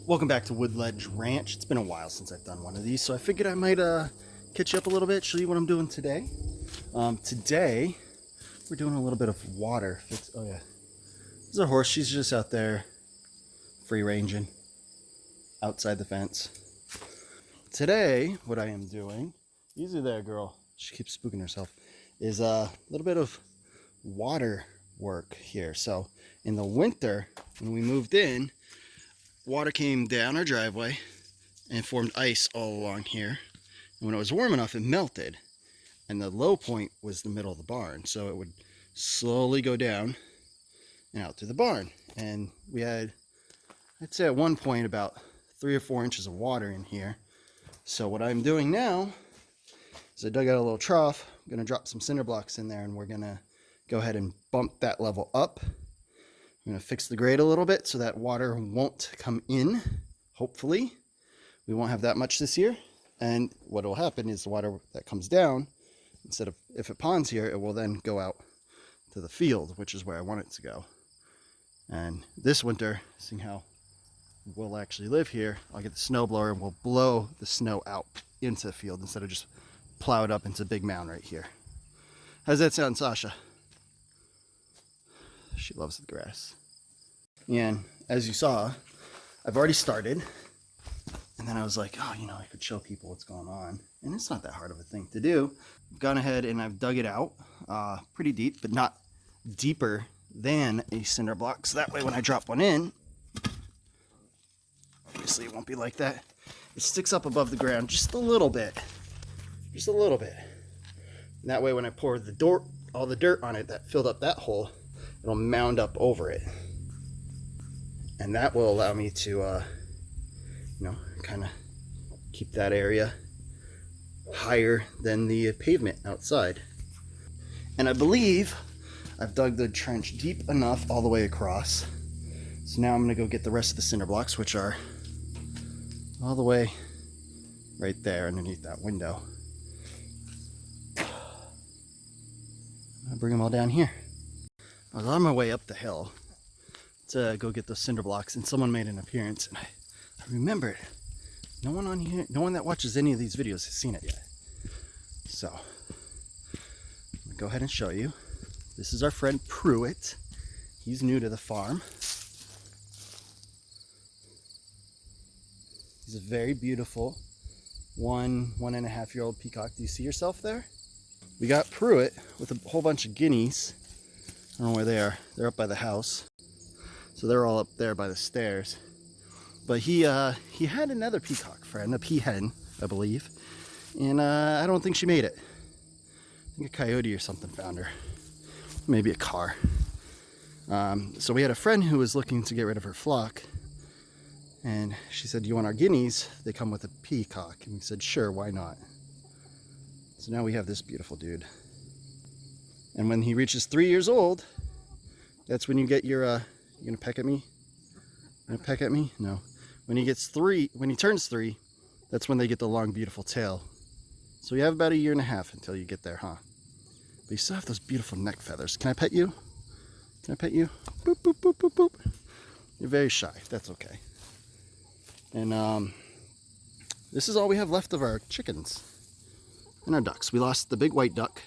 Welcome back to Woodledge Ranch. It's been a while since I've done one of these, so I figured I might catch you up a little bit, show you what I'm doing today. Today, we're doing a little bit of water. Oh yeah, this is our horse. She's just out there free ranging outside the fence. Today, what I am doing, easy there girl, she keeps spooking herself, is a little bit of water work here. So in the winter, when we moved in, water came down our driveway and formed ice all along here. And when it was warm enough, it melted. And the low point was the middle of the barn. So it would slowly go down and out through the barn. And we had, I'd say at one point, about 3 or 4 inches of water in here. So what I'm doing now is I dug out a little trough. I'm going to drop some cinder blocks in there, and we're going to go ahead and bump that level up. I'm going to fix the grade a little bit so that water won't come in. Hopefully we won't have that much this year, and what will happen is the water that comes down, instead of, if it ponds here, it will then go out to the field, which is where I want it to go. And this winter, seeing how we'll actually live here, I'll get the snow blower and we'll blow the snow out into the field instead of just plow it up into a big mound right here. How's that sound, Sasha? She loves the grass. And as you saw, I've already started. And then I was like, oh, I could show people what's going on. And it's not that hard of a thing to do. I've gone ahead and I've dug it out pretty deep, but not deeper than a cinder block. So that way when I drop one in, obviously it won't be like that. It sticks up above the ground just a little bit. Just a little bit. And that way when I pour all the dirt on it that filled up that hole, it'll mound up over it. And that will allow me to, kind of keep that area higher than the pavement outside. And I believe I've dug the trench deep enough all the way across. So now I'm going to go get the rest of the cinder blocks, which are all the way right there underneath that window. I'm going to bring them all down here. I was on my way up the hill to go get those cinder blocks, and someone made an appearance, and I remembered no one on here, no one that watches any of these videos has seen it yet. So I'm gonna go ahead and show you. This is our friend Pruitt. He's new to the farm. He's a very beautiful 1.5-year-old peacock. Do you see yourself there? We got Pruitt with a whole bunch of guineas. I don't know where they are. They're up by the house. So they're all up there by the stairs. But he had another peacock friend, a peahen, I believe. And I don't think she made it. I think a coyote or something found her. Maybe a car. So we had a friend who was looking to get rid of her flock. And she said, "Do you want our guineas? They come with a peacock." And we said, "Sure, why not?" So now we have this beautiful dude. And when he reaches 3 years old, that's when you get your, you gonna peck at me? You gonna peck at me? No. When he turns 3, that's when they get the long, beautiful tail. So you have about 1.5 years until you get there, huh? But you still have those beautiful neck feathers. Can I pet you? Can I pet you? Boop, boop, boop, boop, boop. You're very shy. That's okay. And this is all we have left of our chickens and our ducks. We lost the big white duck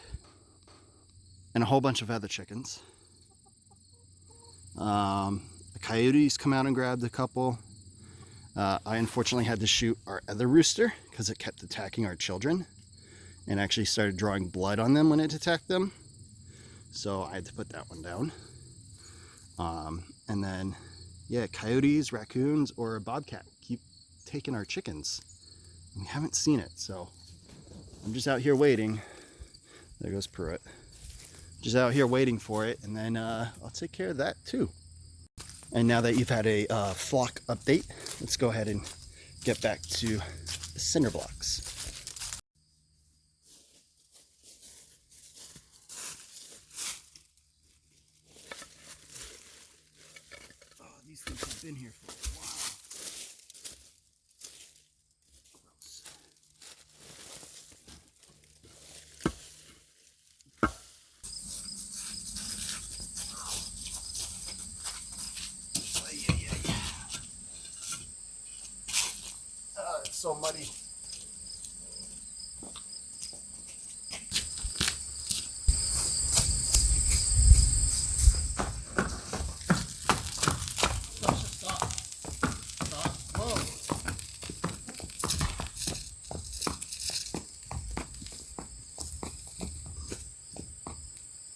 and a whole bunch of other chickens. The coyotes come out and grabbed a couple. I unfortunately had to shoot our other rooster because it kept attacking our children and actually started drawing blood on them when it attacked them. So I had to put that one down. And then, yeah, coyotes, raccoons, or a bobcat keep taking our chickens. We haven't seen it, so I'm just out here waiting. There goes Pruitt. Just out here waiting for it, and then I'll take care of that too. And now that you've had a flock update, let's go ahead and get back to the cinder blocks. Oh, these things have been here for a while. so muddy. Stop. Stop. Whoa.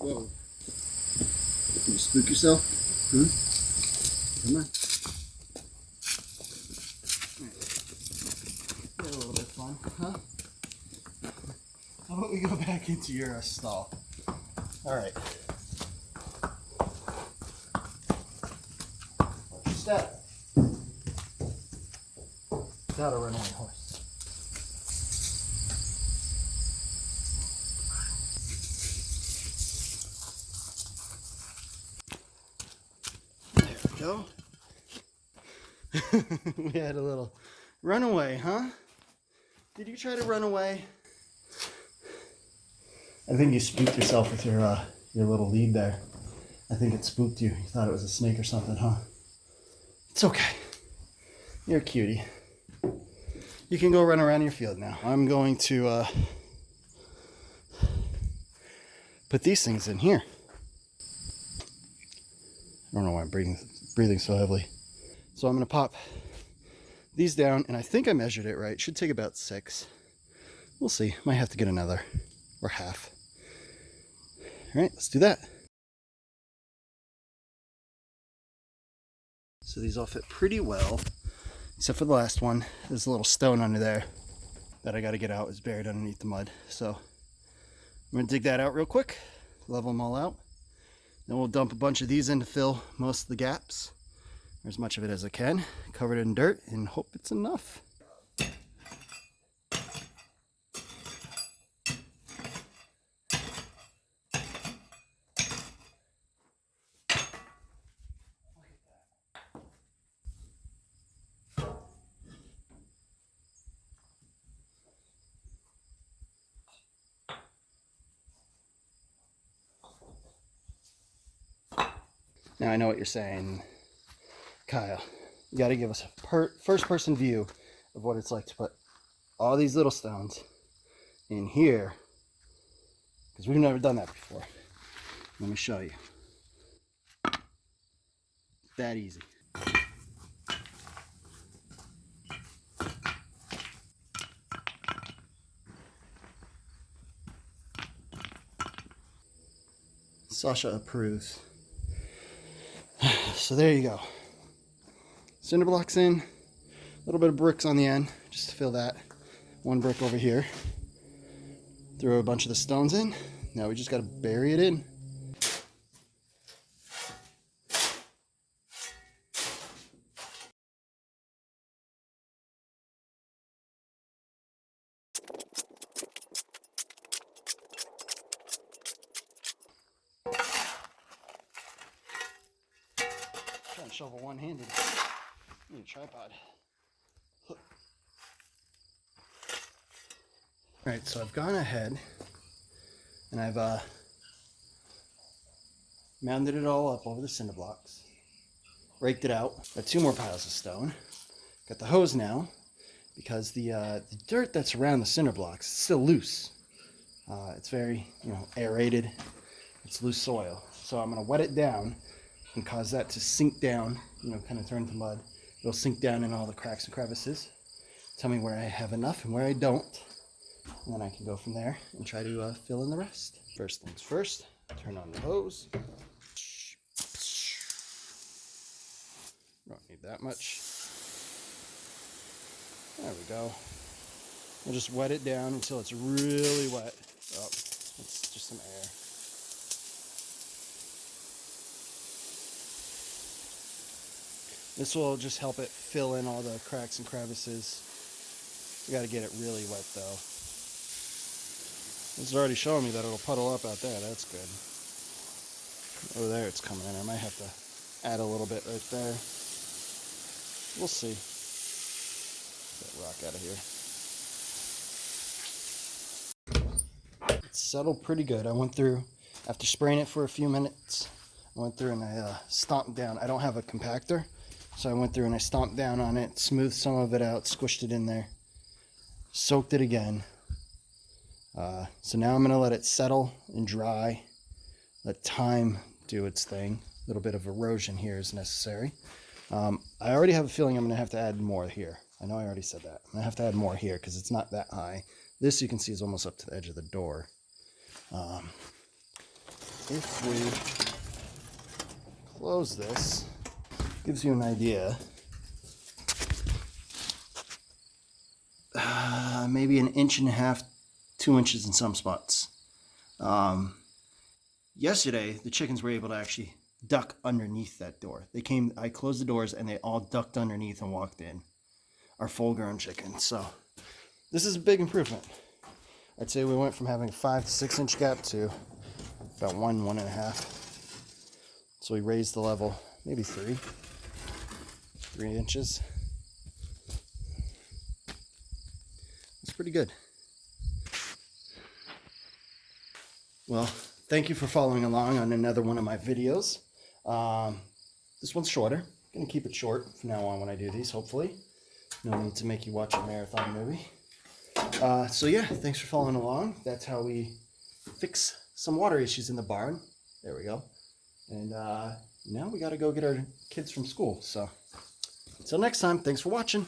Whoa. Did you spook yourself? Come on. A little bit fun, huh? How about we go back into your stall? All right. Step. Without a runaway horse. There we go. We had a little runaway, huh? Did you try to run away? I think you spooked yourself with your little lead there. I think it spooked you. You thought it was a snake or something, huh? It's okay. You're a cutie. You can go run around your field now. I'm going to put these things in here. I don't know why I'm breathing so heavily. So I'm going to pop these down, and I think I measured it right. It should take about 6. We'll see. Might have to get another or half. All right, let's do that. So these all fit pretty well, except for the last one. There's a little stone under there that I got to get out. It's buried underneath the mud. So I'm going to dig that out real quick, level them all out. Then we'll dump a bunch of these in to fill most of the gaps, or as much of it as I can, cover it in dirt, and hope it's enough. Now I know what you're saying, Kyle. You got to give us a first-person view of what it's like to put all these little stones in here, because we've never done that before. Let me show you. That easy. Sasha approves. So there you go. Cinder blocks in, a little bit of bricks on the end, just to fill that. One brick over here. Throw a bunch of the stones in. Now we just got to bury it in. Trying to shovel one-handed. Need a tripod. Alright, so I've gone ahead and I've mounded it all up over the cinder blocks. Raked it out. Got 2 more piles of stone. Got the hose now because the dirt that's around the cinder blocks is still loose. It's very, aerated. It's loose soil. So I'm going to wet it down and cause that to sink down, kind of turn to mud. It'll sink down in all the cracks and crevices. Tell me where I have enough and where I don't. And then I can go from there and try to fill in the rest. First things first, turn on the hose. Don't need that much. There we go. We'll just wet it down until it's really wet. Oh, it's just some air. This will just help it fill in all the cracks and crevices. We got to get it really wet though. It's already showing me that it'll puddle up out there. That's good. Over there it's coming in. I might have to add a little bit right there. We'll see. Get that rock out of here. It's settled pretty good. I went through, after spraying it for a few minutes, I went through and I stomped down. I don't have a compactor, so I went through and I stomped down on it, smoothed some of it out, squished it in there, soaked it again. So now I'm going to let it settle and dry. Let time do its thing. A little bit of erosion here is necessary. I already have a feeling I'm going to have to add more here. I know I already said that. I'm going to have to add more here because it's not that high. This you can see is almost up to the edge of the door. If we close this, gives you an idea. Maybe 1.5 inches, 2 inches in some spots. Yesterday, the chickens were able to actually duck underneath that door. They came, I closed the doors and they all ducked underneath and walked in. Our full-grown chickens. So this is a big improvement. I'd say we went from having a 5 to 6 inch gap to about 1.5. So we raised the level, maybe 3 inches. It's pretty good. Well, thank you for following along on another one of my videos. This one's shorter. I'm going to keep it short from now on when I do these, hopefully. No need to make you watch a marathon movie. So yeah, thanks for following along. That's how we fix some water issues in the barn. There we go. And now we got to go get our kids from school. So until next time, thanks for watching.